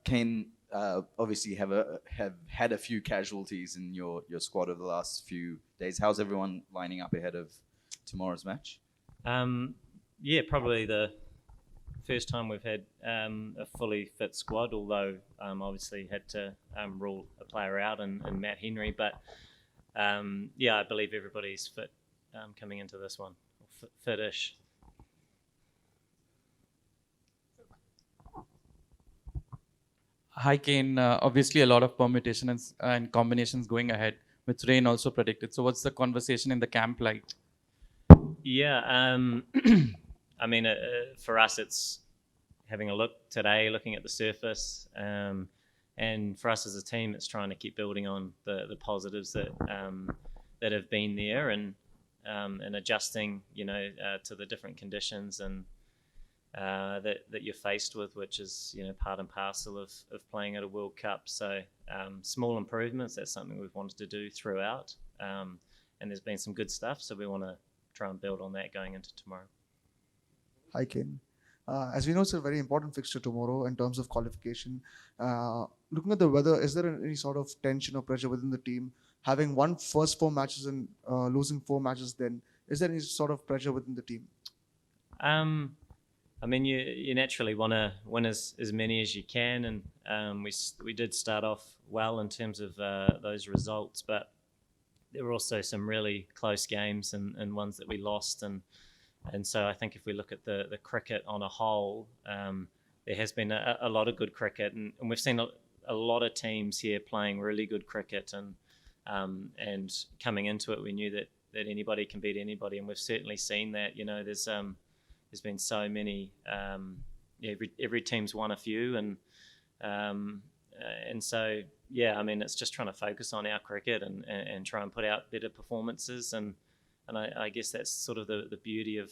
Kane, obviously have had a few casualties in your squad over the last few days. How's everyone lining up ahead of tomorrow's match? Yeah, probably the first time we've had a fully fit squad, although obviously had to rule a player out in Matt Henry. But yeah, I believe everybody's fit coming into this one, fit-ish. Hi, Kane. Obviously, a lot of permutations and combinations going ahead, with rain also predicted. So, what's the conversation in the camp like? Yeah, I mean, for us, it's having a look today, looking at the surface, and for us as a team, it's trying to keep building on the positives that have been there, and adjusting, to the different conditions and that you're faced with, which is part and parcel of playing at a World Cup. So small improvements. That's something we've wanted to do throughout, and there's been some good stuff. So we want to try and build on that going into tomorrow. Hi, Ken. As we know, it's a very important fixture tomorrow in terms of qualification. Looking at the weather, is there any sort of tension or pressure within the team? Having won first 4 matches and losing 4 matches, then is there any sort of pressure within the team? I mean, you naturally want to win as many as you can, and we did start off well in terms of those results, but there were also some really close games and ones that we lost, and so I think if we look at the cricket on a whole, there has been a lot of good cricket, and we've seen a lot of teams here playing really good cricket, and coming into it, we knew that anybody can beat anybody, and we've certainly seen that. There's been so many. Every team's won a few, and so yeah. I mean, it's just trying to focus on our cricket and try and put out better performances, and I guess that's sort of the beauty of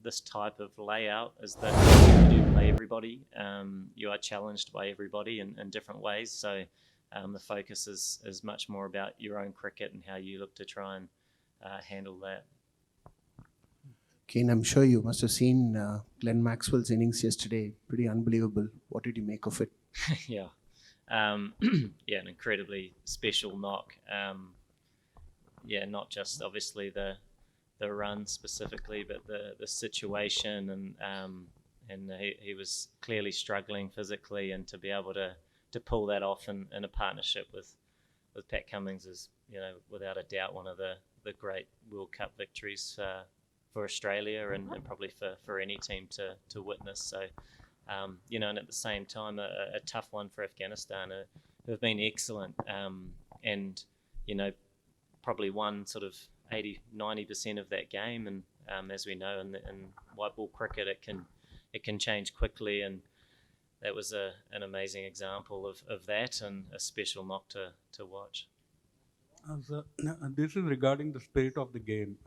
this type of layout, is that you do play everybody. You are challenged by everybody in different ways. So the focus is much more about your own cricket and how you look to try and handle that. Kane, I'm sure you must have seen Glenn Maxwell's innings yesterday. Pretty unbelievable. What did you make of it? Yeah. Yeah, an incredibly special knock. Yeah, not just obviously the run specifically, but the situation, and he was clearly struggling physically, and to be able to pull that off in a partnership with Pat Cummins is, without a doubt, one of the great World Cup victories for Australia, and probably for any team to witness. So, and at the same time, a tough one for Afghanistan, who have been excellent, and probably won sort of 80-90% of that game. And as we know, in white ball cricket, it can change quickly, and that was an amazing example of that, and a special knock to watch. So, this is regarding the spirit of the game.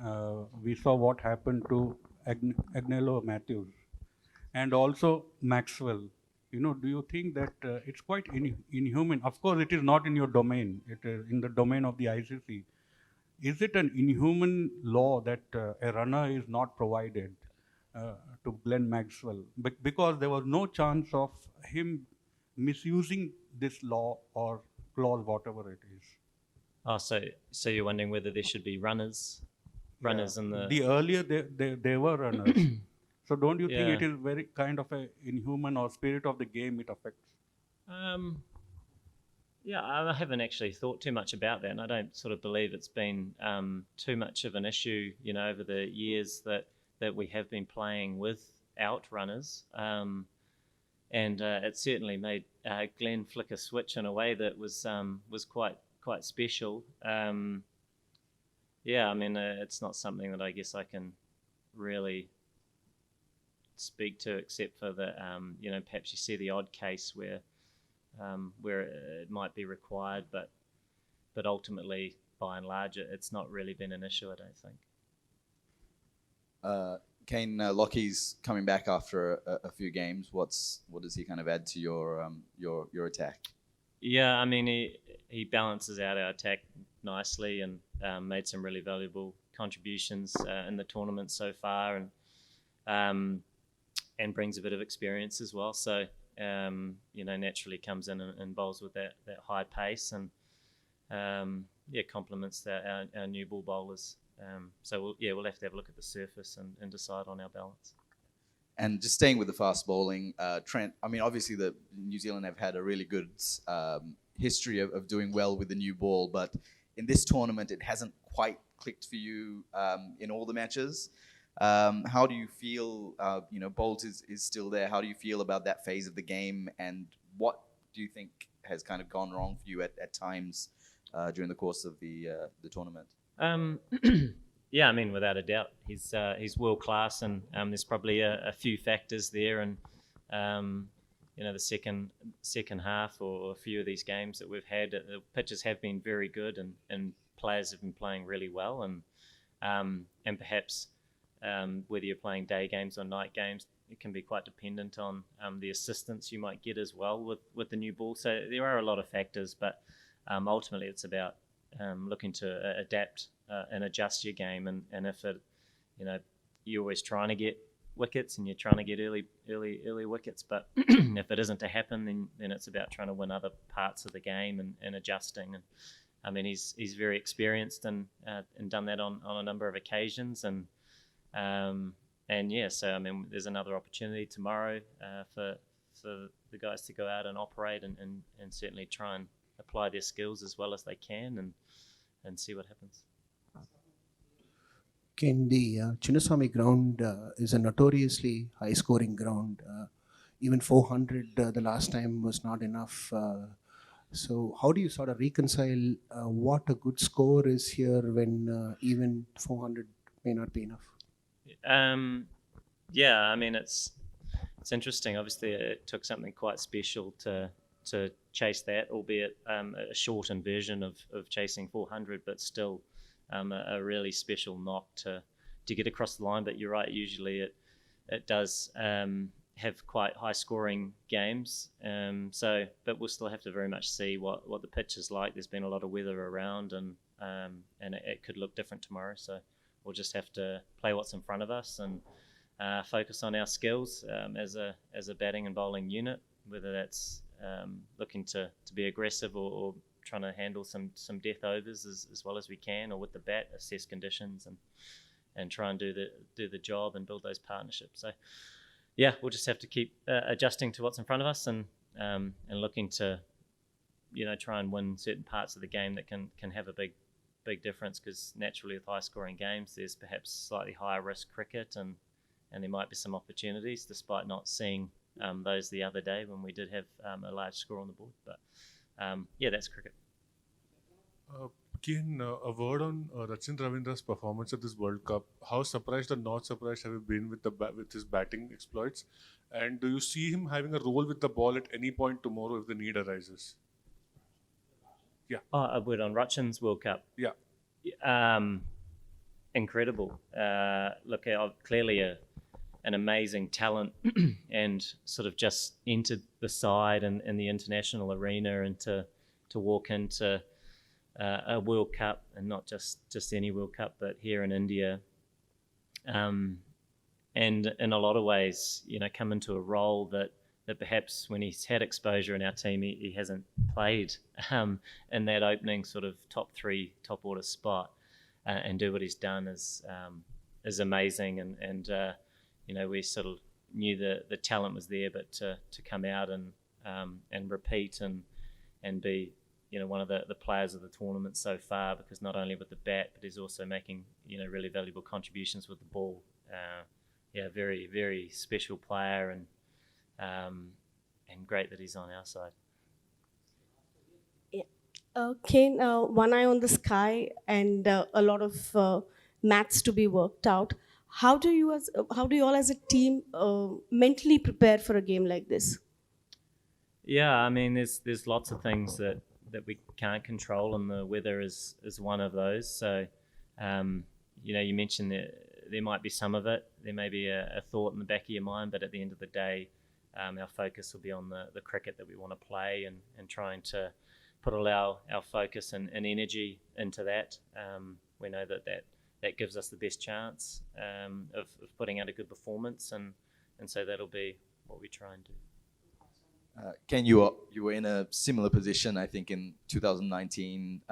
We saw what happened to Agnello Matthews and also Maxwell. Do you think that it's quite inhuman? Of course, it is not in your domain. It is in the domain of the ICC. Is it an inhuman law that a runner is not provided to Glenn Maxwell? Because there was no chance of him misusing this law or clause, whatever it is. Oh, so you're wondering whether there should be runners in the... The earlier they were runners. So don't you think it is very kind of a inhuman or spirit of the game it affects? Yeah, I haven't actually thought too much about that, and I don't sort of believe it's been too much of an issue, over the years that we have been playing without runners, and it certainly made Glenn flick a switch in a way that was quite special. Yeah, I mean, it's not something that I guess I can really speak to, except for that, perhaps you see the odd case where it might be required, but ultimately, by and large, it's not really been an issue, I don't think. Kane, Lockie's coming back after a few games. What does he kind of add to your attack? Yeah, I mean, he balances out our attack nicely, and made some really valuable contributions in the tournament so far, and brings a bit of experience as well. So naturally comes in and bowls with that high pace and complements our new ball bowlers. So we'll have to have a look at the surface and decide on our balance. And just staying with the fast bowling, Trent, I mean, obviously the New Zealand have had a really good history of doing well with the new ball, but in this tournament, it hasn't quite clicked for you in all the matches. How do you feel, Bolt is still there. How do you feel about that phase of the game? And what do you think has kind of gone wrong for you at times during the course of the tournament? Yeah, I mean, without a doubt, he's world class, and there's probably a few factors there, and the second half or a few of these games that we've had, the pitches have been very good, and players have been playing really well, and perhaps whether you're playing day games or night games, it can be quite dependent on the assistance you might get as well with the new ball. So there are a lot of factors, but ultimately it's about looking to adapt and adjust your game, and if it, you're always trying to get wickets and you're trying to get early wickets, but if it isn't to happen, then it's about trying to win other parts of the game and adjusting. And I mean, he's very experienced and done that on a number of occasions, and so I mean, there's another opportunity tomorrow for the guys to go out and operate and certainly try and apply their skills as well as they can and see what happens. Kane, the Chinnaswamy ground is a notoriously high-scoring ground. Even 400 the last time was not enough. So how do you sort of reconcile what a good score is here when even 400 may not be enough? Yeah, I mean, it's interesting. Obviously, it took something quite special to chase that, albeit a shortened version of chasing 400, but still a really special knock to get across the line. But you're right, usually it does have quite high scoring games. But we'll still have to very much see what the pitch is like. There's been a lot of weather around, and it could look different tomorrow. So we'll just have to play what's in front of us and focus on our skills as a batting and bowling unit, whether that's looking to be aggressive or trying to handle some death overs as well as we can, or with the bat assess conditions and try and do the job and build those partnerships. So yeah, we'll just have to keep adjusting to what's in front of us and looking to try and win certain parts of the game that can have a big difference, because naturally with high scoring games there's perhaps slightly higher risk cricket and there might be some opportunities, despite not seeing those the other day when we did have a large score on the board. But yeah, that's cricket. Kane, a word on Rachin Ravindra's performance at this World Cup. How surprised or not surprised have you been with his batting exploits? And do you see him having a role with the ball at any point tomorrow if the need arises? Yeah. A word on Rachin's World Cup. Yeah. Incredible. Look, clearly an amazing talent and sort of just entered the side in the international arena, and to walk into a World Cup, and not just any World Cup, but here in India, and in a lot of ways, come into a role that perhaps when he's had exposure in our team, he hasn't played in that opening sort of top order spot, and do what he's done is amazing, and we sort of knew the talent was there, but to come out and repeat and be one of the players of the tournament so far, because not only with the bat, but he's also making really valuable contributions with the ball. Very, very special player, and great that he's on our side. Yeah. Kane, one eye on the sky and a lot of maths to be worked out. How do you all as a team mentally prepare for a game like this? Yeah, I mean, there's lots of things that we can't control, and the weather is one of those. So, you mentioned that there might be some of it. There may be a thought in the back of your mind, but at the end of the day, our focus will be on the cricket that we want to play, and trying to put all our focus and energy into that. We know that gives us the best chance of putting out a good performance, and so that'll be what we try and do. Ken, you were in a similar position, I think, in 2019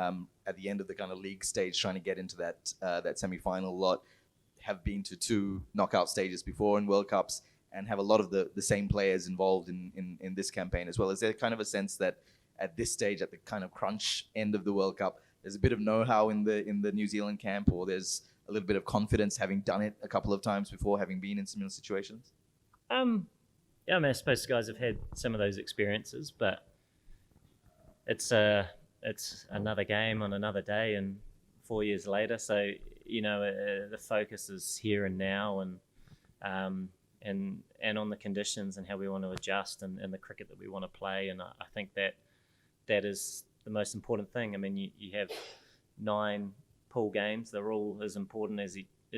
at the end of the kind of league stage, trying to get into that semi-final lot. Have been to 2 knockout stages before in World Cups, and have a lot of the same players involved in this campaign as well. Is there kind of a sense that at this stage, at the kind of crunch end of the World Cup, there's a bit of know-how in the New Zealand camp, or there's a little bit of confidence having done it a couple of times before, having been in similar situations? Yeah, I mean, I suppose guys have had some of those experiences, but it's another game on another day, and 4 years later. So the focus is here and now, and on the conditions and how we want to adjust, and the cricket that we want to play. And I think that is the most important thing. I mean, you have 9 pool games; they're all as important as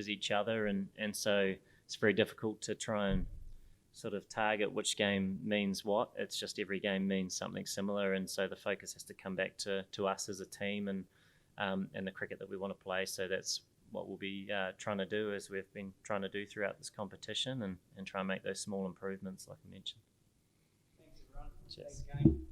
each other, and so it's very difficult to try and sort of target which game means what. It's just every game means something similar, and so the focus has to come back to us as a team and the cricket that we want to play. So that's what we'll be trying to do, as we've been trying to do throughout this competition, and try and make those small improvements like I mentioned. Thanks everyone. Cheers. Thanks, Kane.